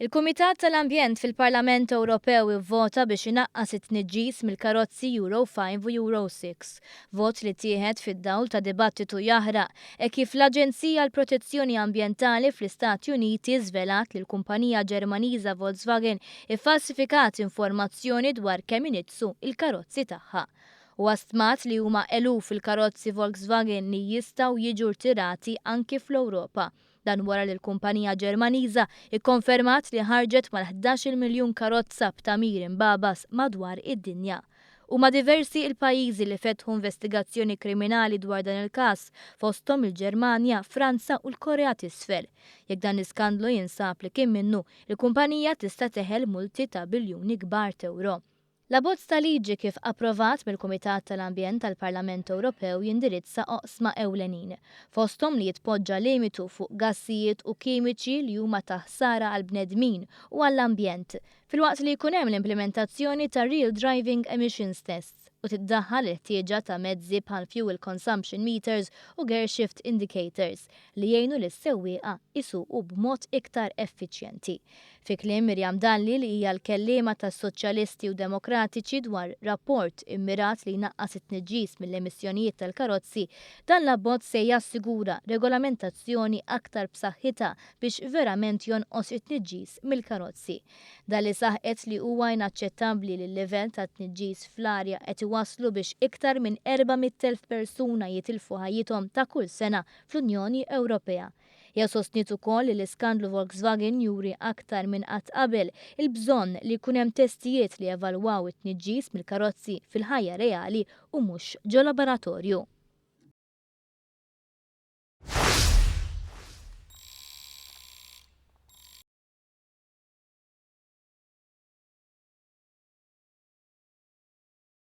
Il-Kumitat tal-Ambjent fil-Parlament Ewropew ivvota biex inaqqas it-tniġġis mill-karozzi Euro 5 u Euro 6. Vot li tieħed fid-dawl ta' dibattitu jaħraq kif l-Aġenzija għall Protezzjoni Ambjentali fl-Istati Uniti żvelat li l-kumpanija Ġermaniża Volkswagen iffalsifikat informazzjoni dwar kemm inizzu il-karozzi tagħha. U stmat li huma eluf il-karozzi Volkswagen li jistgħu jiġu rtirati anki fl-Ewropa. Dan wara li l-kumpanija Ġermaniża ikkonfermat li ħarġet mal-11 miljun karozza b'tamir imbabas madwar id-dinja. Huma diversi il-pajjiżi li fetħu investigazzjoni kriminali dwar dan il-każ fosthom il-Ġermanja, Franza u l-Korea t'isfel. Jekk dan l-iskandlu jinsab li kien minnu, il-kumpanija tista' teħel multi ta' biljuni kbar ta' euro. L-abbozz ta' liġi kif approvat mill-Kumitat tal-Ambjent tal-Parlament Ewropew jindirizza oqsma ewlenin, fosthom li jitpoġġa limitu fuq gassijiet u kimiċi li huma ta' ħsara għall bnedmin u għall-ambjent, filwaqt li jkun hemm l-implementazzjoni ta' Real Driving Emissions Tests u tiddaħħal il-ħtieġa ta' mezzi bħal fuel consumption meters u gear shift indicators li jgħinu lis-sewwieqa isuqu b'mod iktar effiċjenti. Fi kliem Mirjam Dalli li hija l-kelliema tas-Soċjalisti u Demokratiċi dwar rapport immirat li jnaqqas it-tniġġis mill-emissjonijiet tal-karozzi, dan l-abbozz se jassigura regolamentazzjoni aktar b'saħħitha biex verament jonqos it-tniġġis mill-karozzi. Dalli saħqet li huwa inaċċettabbli li l-livell ta' tniġġis fl-arja qed iwasslu biex iktar minn 400,000 persuna jitilfu ħajjithom ta' kull sena fl-Unjoni Ewropea. Hija sostniet ukoll li l-iskandlu Volkswagen juri aktar minn qatt qabel il-bżonn li jkun hemm testijiet li evalwaw it-tniġġis mill-karozzi fil-ħajja reali u mhux ġo laboratorju.